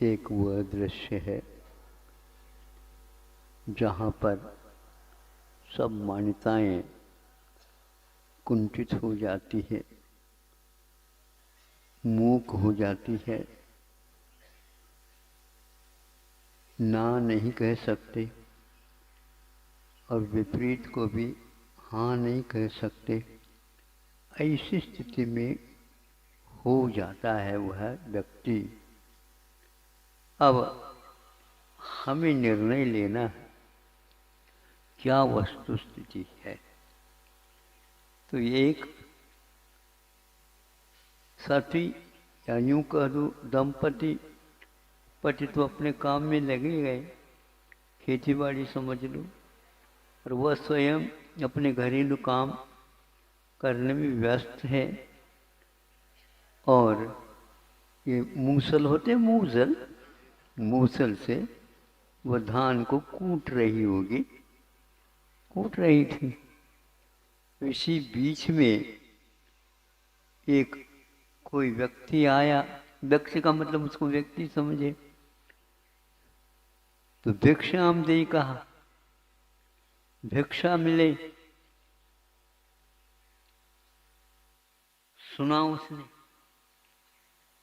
एक वह दृश्य है जहाँ पर सब मान्यताएं कुंठित हो जाती है, मूक हो जाती है, ना नहीं कह सकते और विपरीत को भी हाँ नहीं कह सकते। ऐसी स्थिति में हो जाता है वह व्यक्ति। अब हमें निर्णय लेना है क्या वस्तु स्थिति है। तो ये एक साथी या यूं कह दो दंपति, पति तो अपने काम में लगे गए, खेती बाड़ी समझ लो, और वह स्वयं अपने घरेलू काम करने में व्यस्त है। और ये मूसल होते, मूसल, मूसल से वह धान को कूट रही होगी, कूट रही थी। इसी बीच में एक कोई व्यक्ति आया, व्यक्ति का मतलब उसको व्यक्ति समझे, तो भिक्षाम दे कहा, भिक्षा मिले। सुना उसने,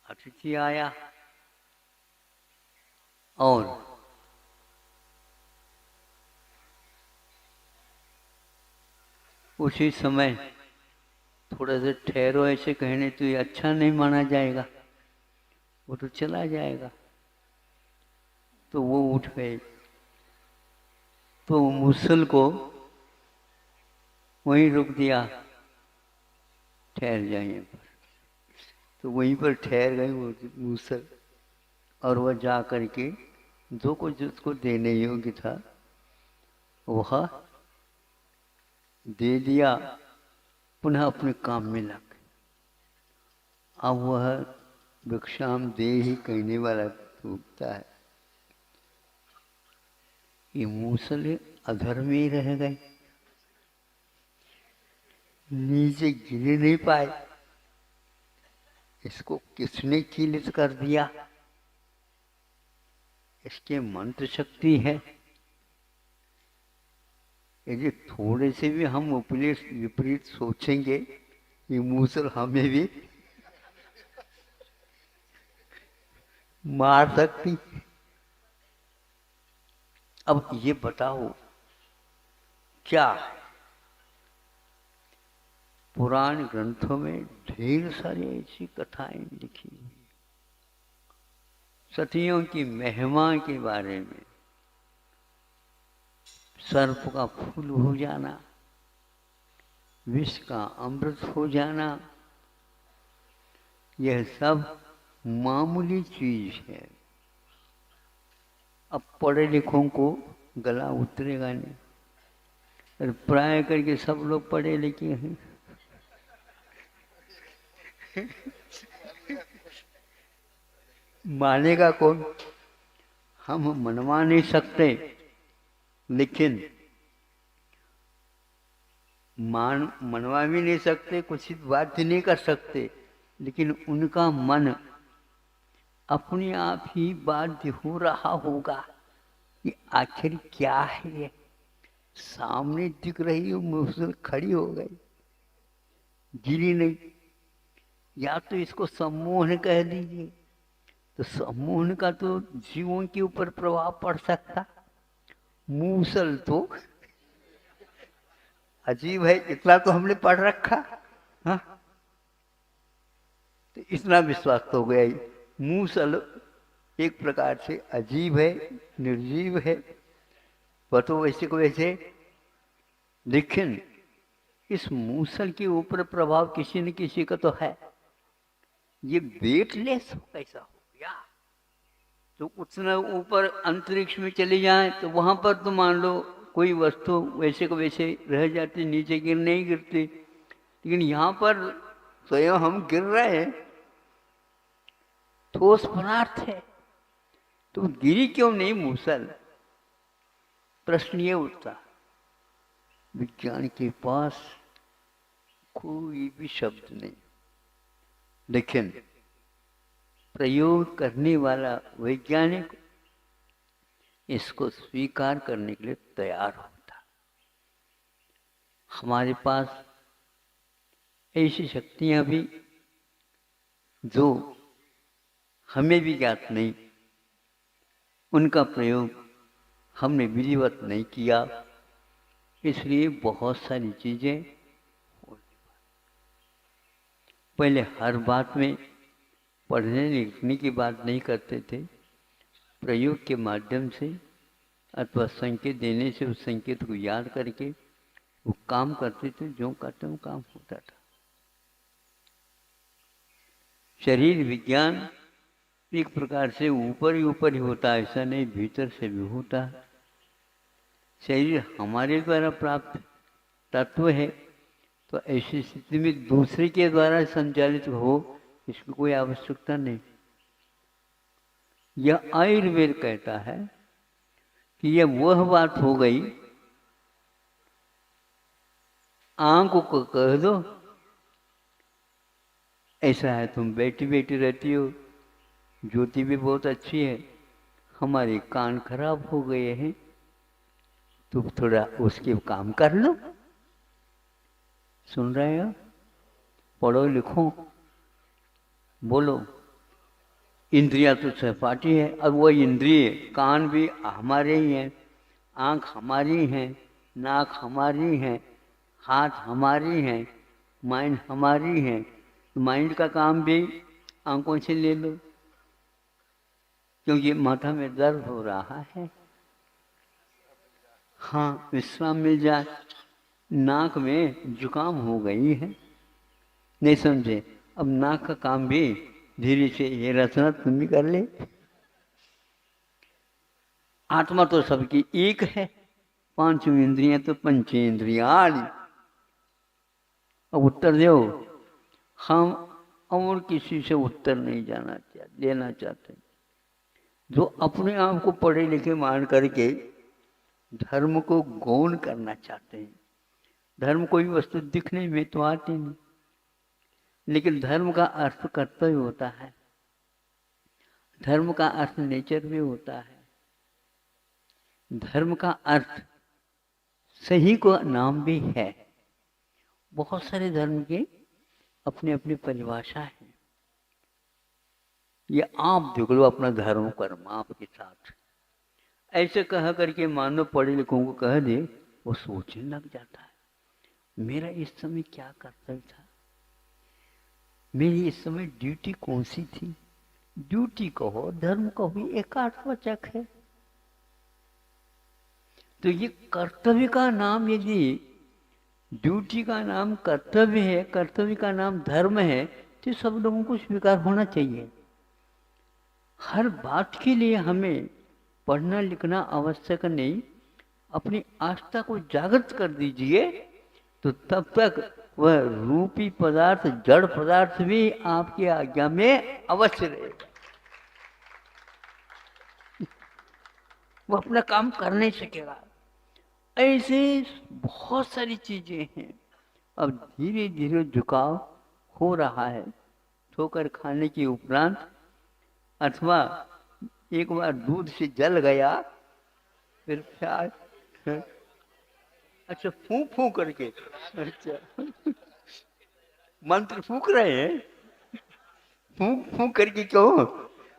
अतिथि आया और उसी समय थोड़ा सा ठहरो, ऐसे कहने तो ये अच्छा नहीं माना जाएगा, वो तो चला जाएगा। तो वो उठ गए, तो मुसल को वहीं रुक दिया, ठहर जाइए पर। तो वहीं पर ठहर गए वो मुसल, और वह जा करके जो कुछ उसको देने योग्य था वह दे दिया, पुनः अपने काम में लग गए। अब वह भिक्षाम दे ही कहने वाला टूटता है, ये मूसल अधर्मी रह गए, नीचे गिर नहीं पाए। इसको किसने कीलित कर दिया? इसके मंत्र शक्ति है। यदि थोड़े से भी हम उपदेश विपरीत सोचेंगे, ये मूसल हमें भी मार सकती। अब ये बताओ क्या पुराण ग्रंथों में ढेर सारी ऐसी कथाएं लिखी हुई, सतियों की महिमा के बारे में, सर्प का फूल हो जाना, विष का अमृत हो जाना, यह सब मामूली चीज है। अब पढ़े लिखों को गला उतरेगा नहीं, और प्राय करके सब लोग पढ़े लिखे हैं। मानेगा कौन? हम मनवा नहीं सकते, लेकिन मनवा भी नहीं सकते, कुछ बात नहीं कर सकते, लेकिन उनका मन अपने आप ही बाध्य हो रहा होगा कि आखिर क्या है ये, सामने दिख रही हो मुसल खड़ी हो गई, गिरी नहीं। या तो इसको सम्मोहन कह दीजिए, तो सम्मोहन का तो जीवों के ऊपर प्रभाव पड़ सकता, मूसल तो अजीब है, इतना तो हमने पढ़ रखा। हाँ, तो इतना विश्वास तो हो गया ही। मूसल एक प्रकार से अजीब है, निर्जीव है, वह तो वैसे को वैसे, लेकिन इस मूसल के ऊपर प्रभाव किसी न किसी का तो है। ये वेटलेस कैसा हो गया? तो उतना ऊपर अंतरिक्ष में चले जाए तो वहां पर तो मान लो कोई वस्तु वैसे को वैसे रह जाती, नीचे गिर नहीं गिरती, लेकिन यहाँ पर स्वयं हम गिर रहे हैं, ठोस पदार्थ है, तो गिरी क्यों नहीं मूसल? प्रश्न ये उठता। विज्ञान के पास कोई भी शब्द नहीं, लेकिन प्रयोग करने वाला वैज्ञानिक इसको स्वीकार करने के लिए तैयार होता। हमारे पास ऐसी शक्तियां भी जो हमें भी ज्ञात नहीं, उनका प्रयोग हमने विधिवत नहीं किया, इसलिए बहुत सारी चीजें पहले हर बात में पढ़ने लिखने की बात नहीं करते थे, प्रयोग के माध्यम से अथवा संकेत देने से उस संकेत को याद करके वो काम करते थे, जो करते वो काम होता था। शरीर विज्ञान एक प्रकार से ऊपर ही होता है, ऐसा नहीं, भीतर से भी होता है। शरीर हमारे द्वारा प्राप्त तत्व है, तो ऐसी स्थिति में दूसरे के द्वारा संचालित हो इसकी कोई आवश्यकता नहीं। यह आयुर्वेद कहता है कि यह वह बात हो गई, आंख को कह दो ऐसा है, तुम बैठी बैठी रहती हो, ज्योति भी बहुत अच्छी है, हमारे कान खराब हो गए हैं, तुम थोड़ा उसके काम कर लो। सुन रहे हो? पढ़ो लिखो, बोलो। इंद्रियां तो सहपाठी है, अब वो इंद्रिय, कान भी हमारे ही हैं, आंख हमारी हैं, नाक हमारी है, हाथ हमारी हैं, माइंड हमारी है, माइंड का काम भी आंखों से ले लो, क्योंकि माथा में दर्द हो रहा है, हाँ विश्राम मिल जाए। नाक में जुकाम हो गई है, नहीं समझे, अब नाक का काम भी धीरे से ये रचना तुम भी कर ले। आत्मा तो सबकी एक है, पांचों इंद्रियां तो पंचेंद्रियाणि। अब उत्तर दो, हम और किसी से उत्तर नहीं लेना चाहते। जो अपने आप को पढ़े लिखे मान करके धर्म को गौण करना चाहते हैं, धर्म कोई वस्तु दिखने में तो आती नहीं, लेकिन धर्म का अर्थ कर्तव्य होता है, धर्म का अर्थ नेचर भी होता है, धर्म का अर्थ सही को नाम भी है। बहुत सारे धर्म के अपने अपनी परिभाषा है। ये आप देख लो अपना धर्म कर्म आपके साथ, ऐसे कह करके मानो पढ़े लिखों को कह दे, वो सोचने लग जाता है मेरा इस समय क्या कर्तव्य था, मेरी इस समय ड्यूटी कौन सी थी। ड्यूटी कहो धर्म कहो एकार्थवाचक है, तो ये कर्तव्य का नाम, यदि ड्यूटी का नाम कर्तव्य है, कर्तव्य का नाम धर्म है, तो सब लोगों को स्वीकार होना चाहिए। हर बात के लिए हमें पढ़ना लिखना आवश्यक नहीं, अपनी आस्था को जागृत कर दीजिए, तो तब तक वह रूपी पदार्थ, जड़ पदार्थ भी आपकी आज्ञा में अवश्य रहेगा, वो अपना काम कर नहीं सकेगा। ऐसे बहुत सारी चीजें हैं। अब धीरे धीरे झुकाव हो रहा है, ठोकर खाने के उपरांत, अथवा एक बार दूध से जल गया, फिर प्याज, अच्छा फूंक फूंक करके, अच्छा मंत्र फूंक रहे हैं, फूंक फूंक करके क्यों?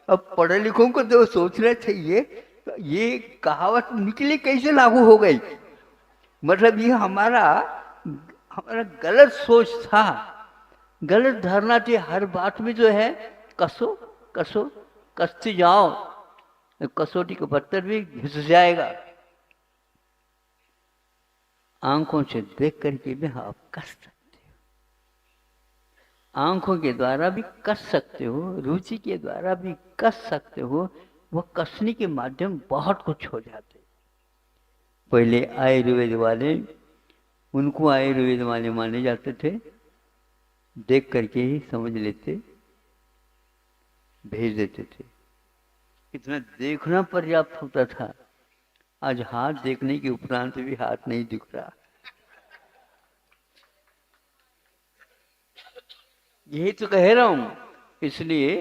अब पढ़े लिखों को तो सोचना चाहिए, तो ये कहावत निकली कैसे लागू हो गई, मतलब ये हमारा गलत सोच था, गलत धारणा थी। हर बात में जो है कसो कसो कसते जाओ, कसौटी का पत्थर भी घिस जाएगा। आंखों से देख करके भी आप कस सकते हो, आंखों के द्वारा भी कस सकते हो, रुचि के द्वारा भी कस सकते हो। वह कसने के माध्यम बहुत कुछ हो जाते। पहले आयुर्वेद वाले, उनको आयुर्वेद वाले माने जाते थे, देख करके ही समझ लेते, भेज देते थे, इतना देखना पर्याप्त होता था। आज हाथ देखने के उपरांत भी हाथ नहीं दिख रहा। यही तो कह रहा हूं, इसलिए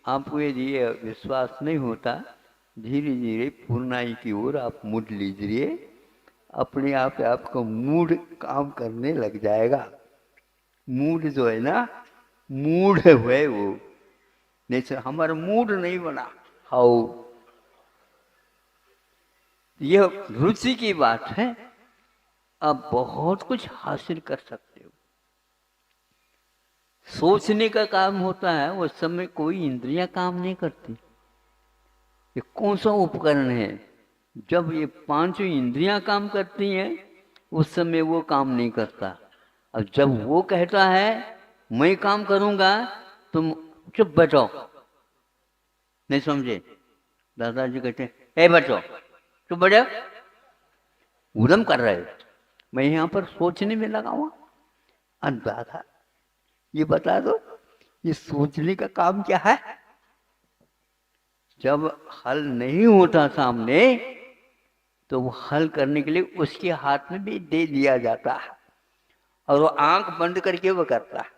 आपको यदि ये विश्वास नहीं होता, धीरे धीरे पूर्णाई की ओर आप मुड़ लीजिए, अपने आप आपका मूड काम करने लग जाएगा। मूड जो है ना, मूड है वो, नहीं सर हमारा मूड नहीं बना। हाउ, यह रुचि की बात है। आप बहुत कुछ हासिल कर सकते हो। सोचने का काम होता है, उस समय कोई इंद्रियां काम नहीं करती। ये कौन सा उपकरण है? जब ये पांचों इंद्रियां काम करती हैं, उस समय वो काम नहीं करता। और जब वो कहता है मैं काम करूंगा, तुम चुप बैठो। नहीं समझे? दादाजी कहते हैं ए बैठो, चुप बैठो, उदम कर रहे हो, मैं यहां पर सोचने में लगा हुआ। दादा ये बता दो, ये सोचने का काम क्या है? जब हल नहीं होता सामने, तो वो हल करने के लिए उसके हाथ में भी दे दिया जाता है, और वो आंख बंद करके वो करता है।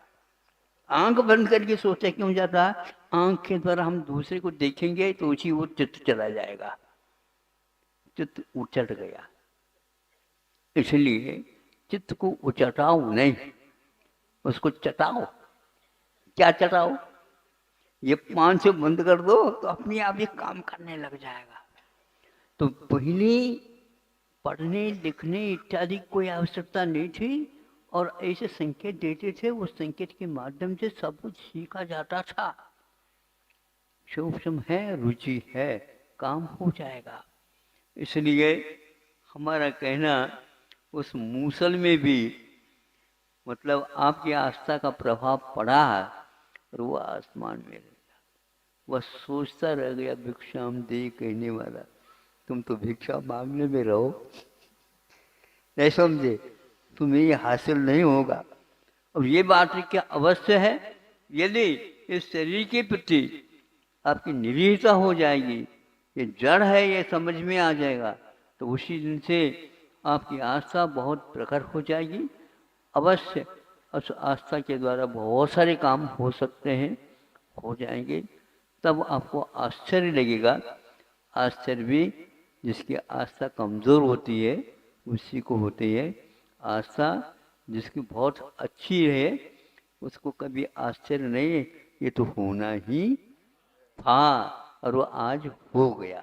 आंख बंद करके सोचा क्यों जाता है? आंख के द्वारा हम दूसरे को देखेंगे तो उसी वो चित्त चला जाएगा, चित्त उचट गया। इसलिए चित्त को उचटाओ नहीं, उसको चटाओ। क्या चटाओ? ये 5 से बंद कर दो तो अपने आप ये काम करने लग जाएगा। तो पहले पढ़ने लिखने इत्यादि कोई आवश्यकता नहीं थी, और ऐसे संकेत देते थे, उस संकेत के माध्यम से सब कुछ सीखा जाता था। सूक्ष्म है, रुचि है, काम हो जाएगा। इसलिए हमारा कहना, उस मूसल में भी मतलब आपकी आस्था का प्रभाव पड़ा है, और वो आसमान में रह गया। वह सोचता रह गया, भिक्षाम दे कहने वाला, तुम तो भिक्षा मांगने में रहो। नहीं समझे? तुम्हें ये हासिल नहीं होगा। अब ये बात क्या अवश्य है, यदि इस शरीर के प्रति आपकी निरीहता हो जाएगी, ये जड़ है ये समझ में आ जाएगा, तो उसी दिन से आपकी आस्था बहुत प्रखर हो जाएगी। अवश्य उस आस्था के द्वारा बहुत सारे काम हो सकते हैं, हो जाएंगे। तब आपको आश्चर्य लगेगा। आश्चर्य भी जिसकी आस्था कमज़ोर होती है उसी को होती है। आस्था जिसकी बहुत अच्छी है उसको कभी आश्चर्य नहीं है, ये तो होना ही था, और वो आज हो गया।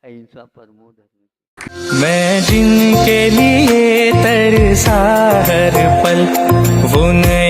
अहिंसा परमो धर्म। मैं जिनके लिए तरसा हर पल, वो नहीं